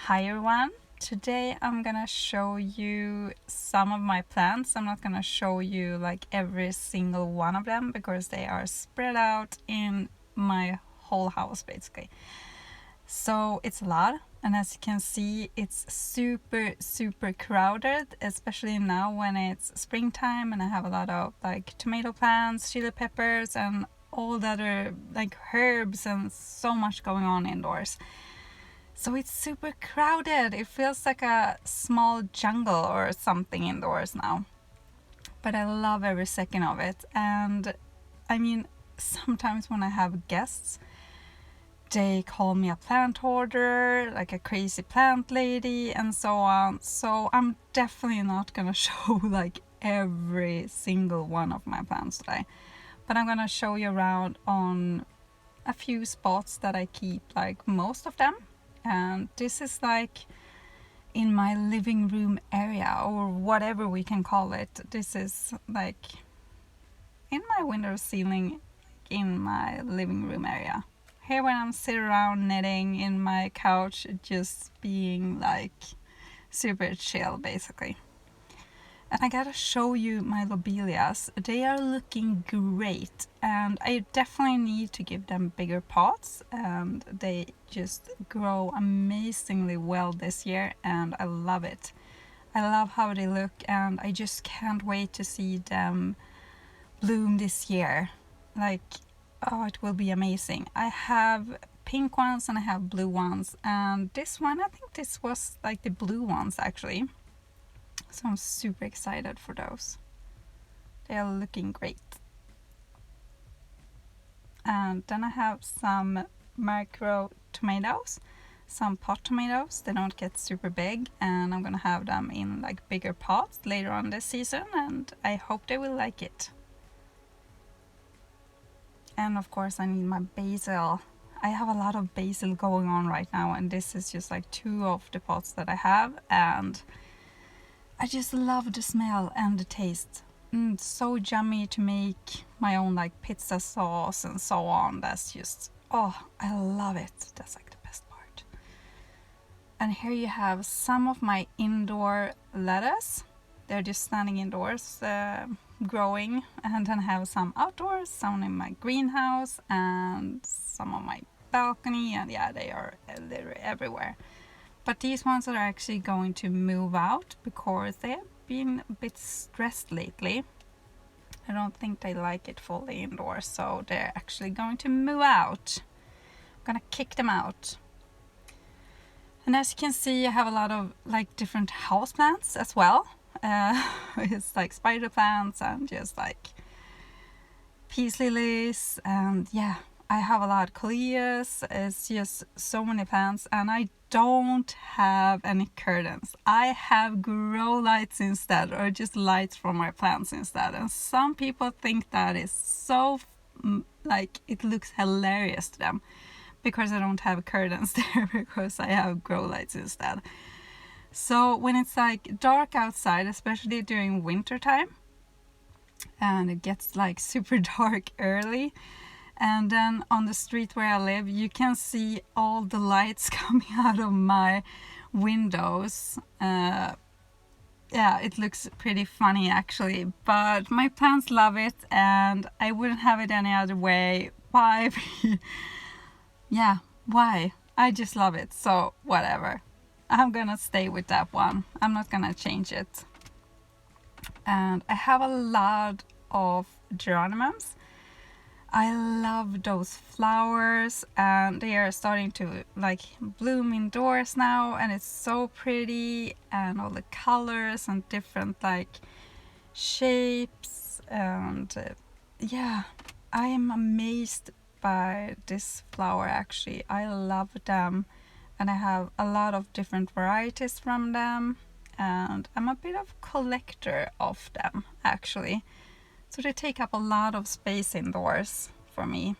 Hi everyone. Today I'm gonna show you some of my plants. I'm not gonna show you like every single one of them because they are spread out in my whole house basically. So it's a lot, and as you can see it's super crowded, especially now when it's springtime and I have a lot of like tomato plants, chili peppers and all the other like herbs and so much going on indoors. So it's super crowded. It feels like a small jungle or something indoors now. But I love every second of it. And I mean, sometimes when I have guests, they call me a plant hoarder, like a crazy plant lady, and so on. So I'm definitely not gonna show like every single one of my plants today. But I'm gonna show you around on a few spots that I keep like most of them. And this is like in my living room area or whatever we can call it. This is like in my window ceiling in my living room area. Here when I'm sitting around knitting in my couch, just being like super chill basically. And I gotta show you my lobelias. They are looking great and I definitely need to give them bigger pots, and they just grow amazingly well this year and I love it. I love how they look and I just can't wait to see them bloom this year. Like, oh, it will be amazing. I have pink ones and I have blue ones, and this one, I think this was like the blue ones actually. So I'm super excited for those. They are looking great. And then I have some micro tomatoes, some pot tomatoes. They don't get super big, and I'm gonna have them in like bigger pots later on this season, and I hope they will like it. And of course I need my basil. I have a lot of basil going on right now, and this is just like 2 of the pots that I have, and I just love the smell and the taste. It's so yummy to make my own like pizza sauce and so on. That's just, oh, I love it. That's like the best part. And here you have some of my indoor lettuce. They're just standing indoors growing, and then I have some outdoors, some in my greenhouse and some on my balcony, and yeah, they are literally everywhere. But these ones are actually going to move out because they have been a bit stressed lately. I don't think they like it fully indoors, so they're actually going to move out. I'm gonna kick them out. And as you can see, I have a lot of like different houseplants as well. It's like spider plants and just like peace lilies, and yeah, I have a lot of coleus. It's just so many plants, and I don't have any curtains. I have grow lights instead, or just lights from my plants instead. And some people think that is so like it looks hilarious to them because I don't have curtains there because I have grow lights instead. So when it's like dark outside, especially during winter time, and it gets like super dark early, and then on the street where I live you can see all the lights coming out of my windows. Yeah, it looks pretty funny actually, but my plants love it and I wouldn't have it any other way. Why? Yeah, why? I just love it, so whatever. I'm gonna stay with that one. I'm not gonna change it. And I have a lot of geraniums. I love those flowers, and they are starting to like bloom indoors now, and it's so pretty, and all the colors and different like shapes, and yeah, I am amazed by this flower actually. I love them, and I have a lot of different varieties from them, and I'm a bit of collector of them actually. So they take up a lot of space indoors for me.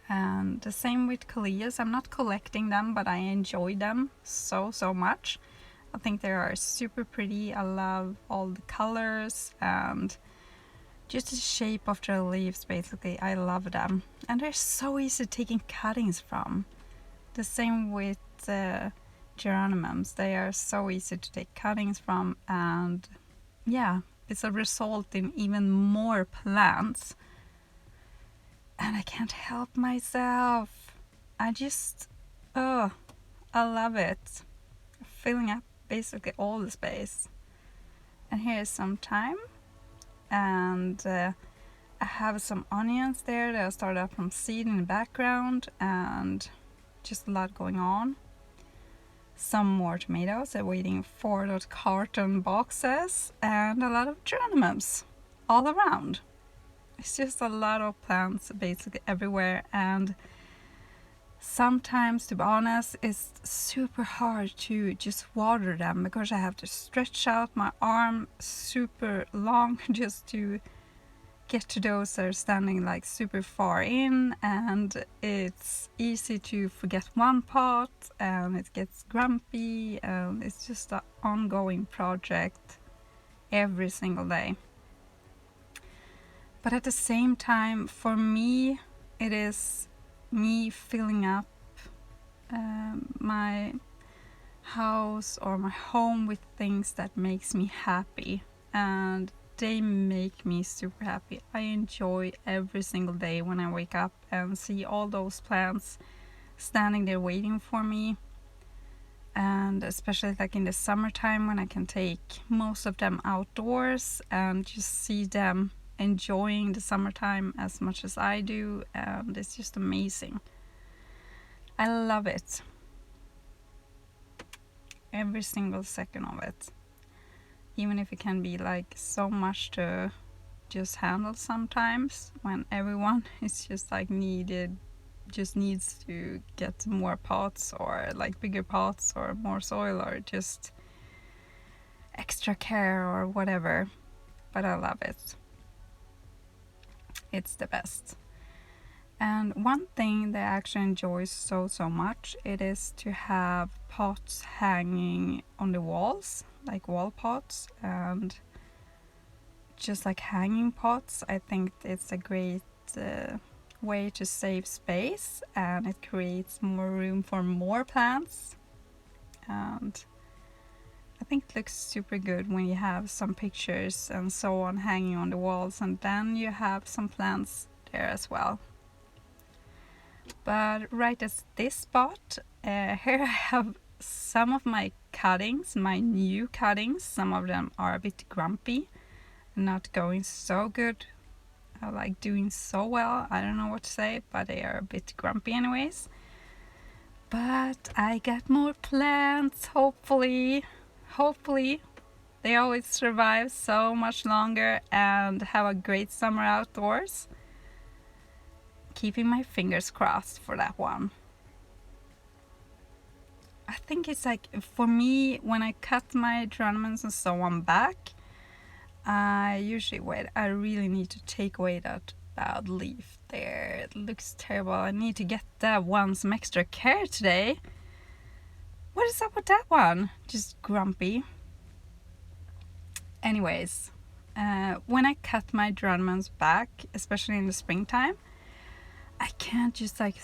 And the same with coleus. I'm not collecting them, but I enjoy them so much. I think they are super pretty. I love all the colors and just the shape of their leaves basically. I love them. And they're so easy taking cuttings from. The same with geraniums. They are so easy to take cuttings from, and yeah, it's a result in even more plants. And I can't help myself. I just, oh, I love it. Filling up basically all the space. And here's some thyme. And I have some onions there that I started up from seed in the background. And just a lot going on. Some more tomatoes. I'm waiting for those carton boxes. And a lot of geraniums all around. It's just a lot of plants basically everywhere, and sometimes, to be honest, it's super hard to just water them because I have to stretch out my arm super long just to get to those that are standing like super far in, and it's easy to forget one pot and it gets grumpy, and it's just an ongoing project every single day. But at the same time, for me, it is me filling up my house or my home with things that makes me happy, and they make me super happy. I enjoy every single day when I wake up and see all those plants standing there waiting for me, and especially like in the summertime when I can take most of them outdoors and just see them enjoying the summertime as much as I do, and it's just amazing. I love it. Every single second of it. Even if it can be like so much to just handle sometimes when everyone is just like just needs to get more pots or like bigger pots or more soil or just extra care or whatever. But I love it. It's the best. And one thing that I actually enjoy so much, it is to have pots hanging on the walls, like wall pots, and just like hanging pots. I think it's a great way to save space, and it creates more room for more plants. And I think it looks super good when you have some pictures and so on hanging on the walls, and then you have some plants there as well. But right at this spot, here I have some of my cuttings, my new cuttings. Some of them are a bit grumpy, not going so good, like doing so well. I don't know what to say, but they are a bit grumpy anyways. But I got more plants, hopefully. They always survive so much longer and have a great summer outdoors. Keeping my fingers crossed for that one. I think it's like, for me, when I cut my geraniums and so on back, I usually wait. I really need to take away that bad leaf there. It looks terrible. I need to get that one some extra care today. What is up with that one? Just grumpy. Anyways, when I cut my geraniums back, especially in the springtime, I can't just like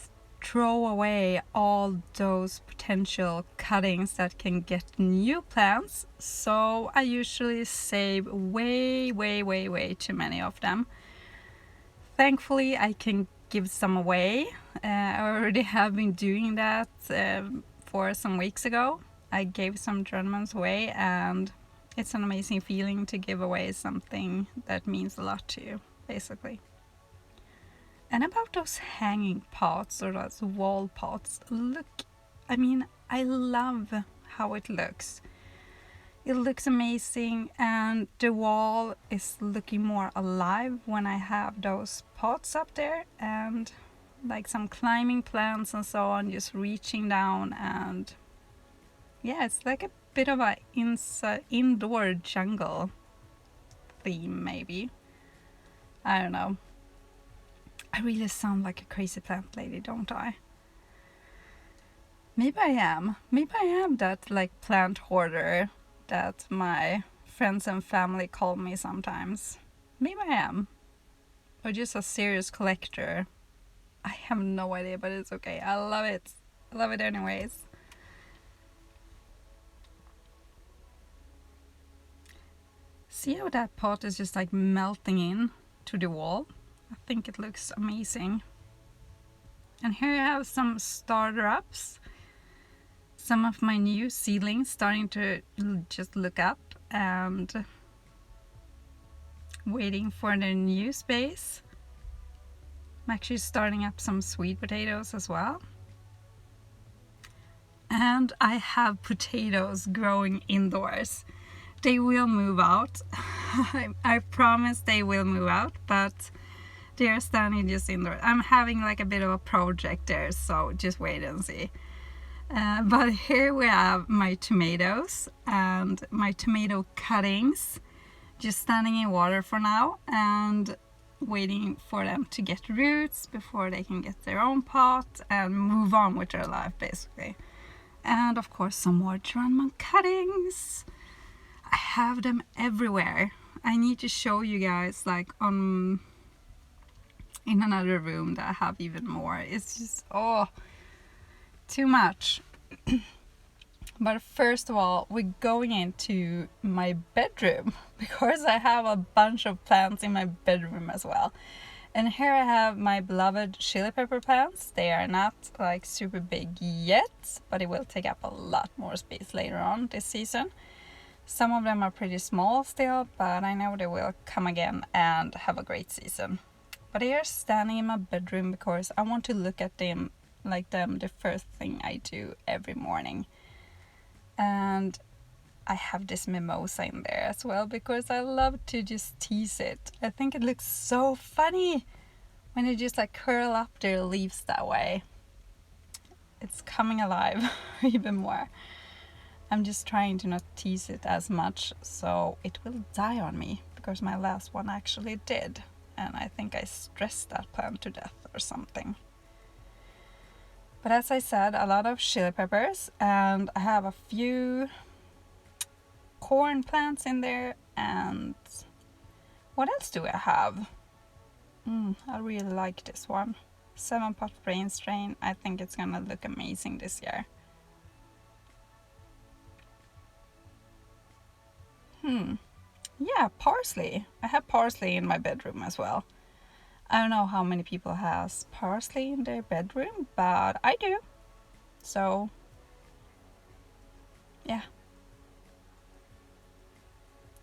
throw away all those potential cuttings that can get new plants. So I usually save way too many of them. Thankfully, I can give some away. I already have been doing that for some weeks ago. I gave some geraniums away, and it's an amazing feeling to give away something that means a lot to you, basically. And about those hanging pots or those wall pots, look, I mean, I love how it looks. It looks amazing, and the wall is looking more alive when I have those pots up there, and like some climbing plants and so on, just reaching down, and yeah, it's like a bit of a indoor jungle theme, maybe. I don't know. I really sound like a crazy plant lady, don't I? Maybe I am. Maybe I am that like plant hoarder that my friends and family call me sometimes. Maybe I am. Or just a serious collector. I have no idea, but it's okay. I love it. I love it anyways. See how that pot is just like melting in to the wall? I think it looks amazing. And here I have some starter ups. Some of my new seedlings starting to just look up and waiting for their new space. I'm actually starting up some sweet potatoes as well. And I have potatoes growing indoors. They will move out. I promise they will move out, but they are standing just indoors. I'm having like a bit of a project there, so just wait and see. But here we have my tomatoes and my tomato cuttings just standing in water for now and waiting for them to get roots before they can get their own pot and move on with their life, basically. And of course some more geranimum cuttings. I have them everywhere. I need to show you guys like in another room that I have even more. It's just too much. But first of all, we're going into my bedroom because I have a bunch of plants in my bedroom as well. And here I have my beloved chili pepper plants. They are not like super big yet, but it will take up a lot more space later on this season. Some of them are pretty small still, but I know they will come again and have a great season. But they are standing in my bedroom because I want to look at them like the first thing I do every morning. And I have this mimosa in there as well because I love to just tease it. I think it looks so funny when they just like curl up their leaves that way. It's coming alive even more. I'm just trying to not tease it as much so it will die on me, because my last one actually did, and I think I stressed that plant to death or something. But as I said, a lot of chili peppers, and I have a few corn plants in there. And what else do I have? I really like this one. 7-pot brain strain. I think it's gonna look amazing this year. Yeah, parsley. I have parsley in my bedroom as well. I don't know how many people has parsley in their bedroom, but I do. So, yeah.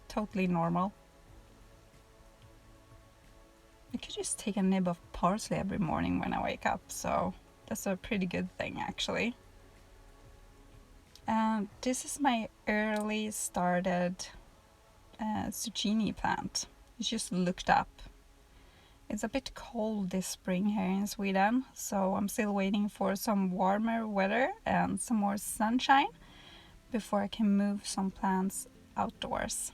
Totally normal. I could just take a nib of parsley every morning when I wake up, so that's a pretty good thing actually. And this is my early started zucchini plant. It just looked up. It's a bit cold this spring here in Sweden, so I'm still waiting for some warmer weather and some more sunshine before I can move some plants outdoors.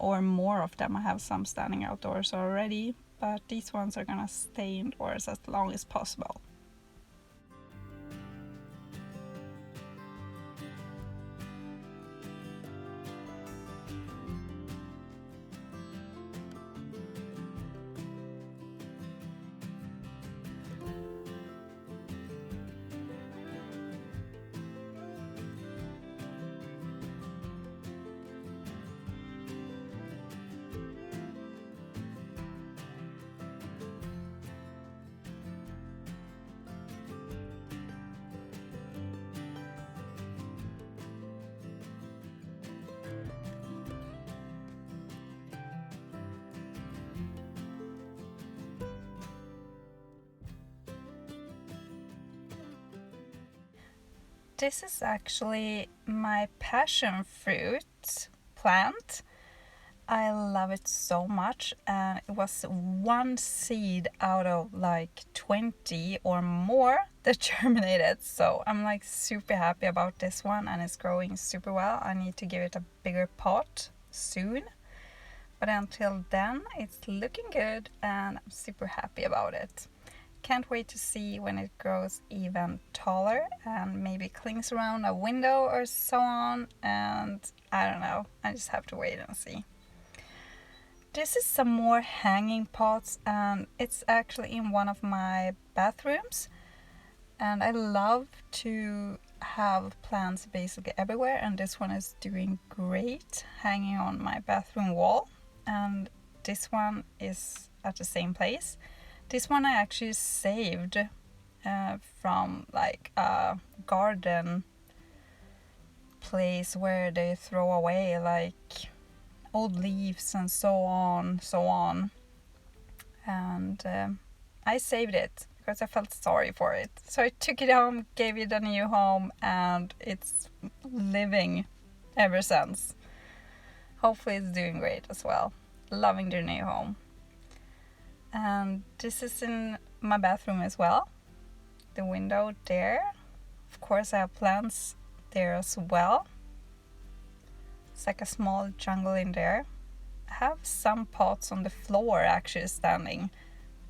Or more of them. I have some standing outdoors already, but these ones are gonna stay indoors as long as possible. This is actually my passion fruit plant. I love it so much, and it was one seed out of like 20 or more that germinated, so I'm like super happy about this one, and it's growing super well. I need to give it a bigger pot soon, but until then it's looking good and I'm super happy about it. Can't wait to see when it grows even taller and maybe clings around a window or so on, and I don't know, I just have to wait and see. This is some more hanging pots, and it's actually in one of my bathrooms, and I love to have plants basically everywhere, and this one is doing great hanging on my bathroom wall, and this one is at the same place. This one I actually saved from like a garden place where they throw away like old leaves and so on, and I saved it because I felt sorry for it. So I took it home, gave it a new home, and it's living ever since. Hopefully it's doing great as well. Loving the new home. And this is in my bathroom as well. The window there. Of course I have plants there as well. It's like a small jungle in there. I have some pots on the floor actually standing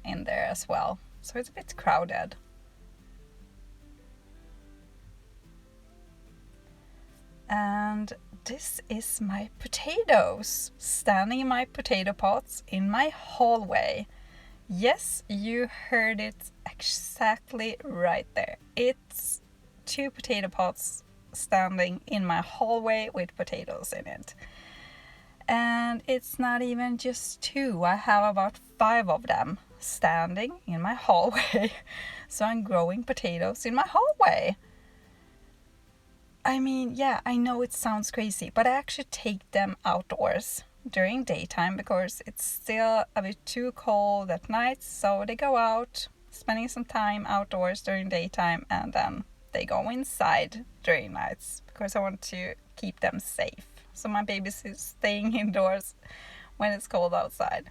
in there as well. So it's a bit crowded. And this is my potatoes standing in my potato pots in my hallway. Yes, you heard it exactly right there. It's 2 potato pots standing in my hallway with potatoes in it. And it's not even just 2, I have about 5 of them standing in my hallway. So I'm growing potatoes in my hallway. I mean, yeah, I know it sounds crazy, but I actually take them outdoors during daytime because it's still a bit too cold at night. So they go out, spending some time outdoors during daytime, and then they go inside during nights because I want to keep them safe. So my baby's staying indoors when it's cold outside.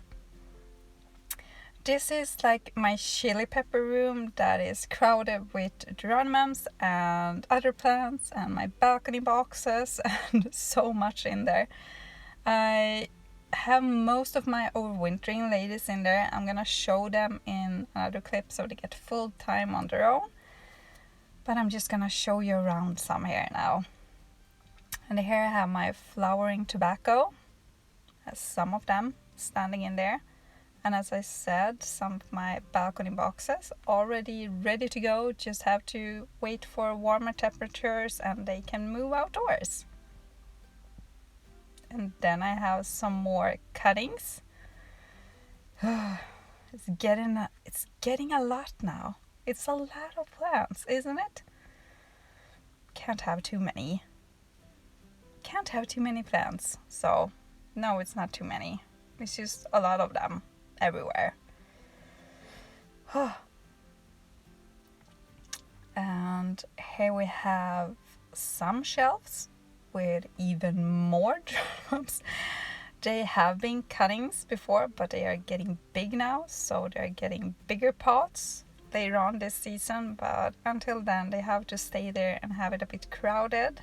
This is like my chili pepper room that is crowded with geraniums and other plants and my balcony boxes and so much in there. I have most of my overwintering ladies in there. I'm gonna show them in another clip so they get full time on their own. But I'm just gonna show you around some here now. And here I have my flowering tobacco. Some of them standing in there. And as I said, some of my balcony boxes already ready to go, just have to wait for warmer temperatures and they can move outdoors. And then I have some more cuttings. It's getting a lot now. It's a lot of plants, isn't it? Can't have too many. Can't have too many plants. So, no, it's not too many. It's just a lot of them. Everywhere. And here we have some shelves with even more drums. They have been cuttings before, but they are getting big now, so they're getting bigger pots later on this season, but until then they have to stay there and have it a bit crowded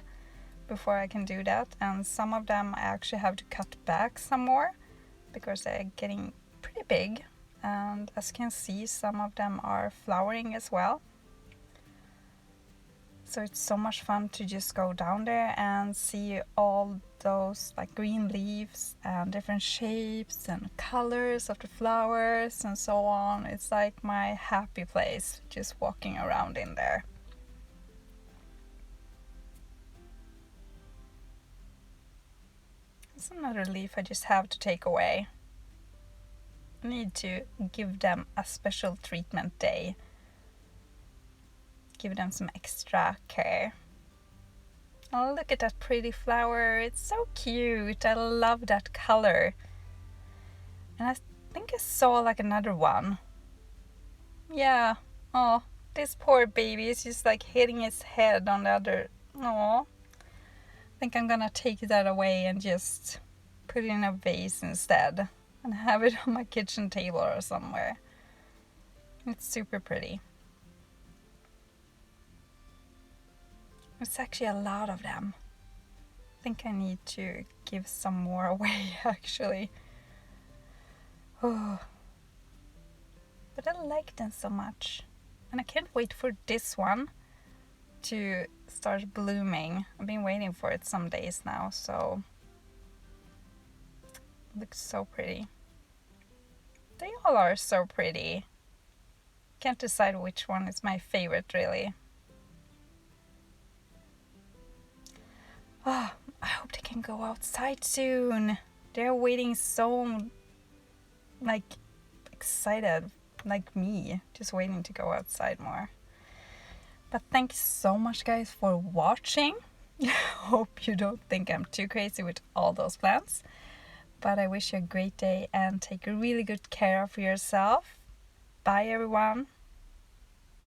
before I can do that. And some of them I actually have to cut back some more because they're getting pretty big, and as you can see, some of them are flowering as well. So it's so much fun to just go down there and see all those like green leaves and different shapes and colors of the flowers and so on. It's like my happy place, just walking around in there. There's another leaf I just have to take away. I need to give them a special treatment day. Give them some extra care. Oh, look at that pretty flower. It's so cute. I love that color. And I think I saw like another one. Yeah. Oh, this poor baby is just like hitting his head on the other. Oh. I think I'm gonna take that away and just put it in a vase instead. And have it on my kitchen table or somewhere. It's super pretty. It's actually a lot of them. I think I need to give some more away actually. Oh. But I like them so much. And I can't wait for this one to start blooming. I've been waiting for it some days now, so it looks so pretty. They all are so pretty. Can't decide which one is my favorite really. can go outside soon. They're waiting so like excited, like me, just waiting to go outside more. But thank you so much guys for watching. Hope you don't think I'm too crazy with all those plants. But I wish you a great day and take really good care of yourself. Bye everyone.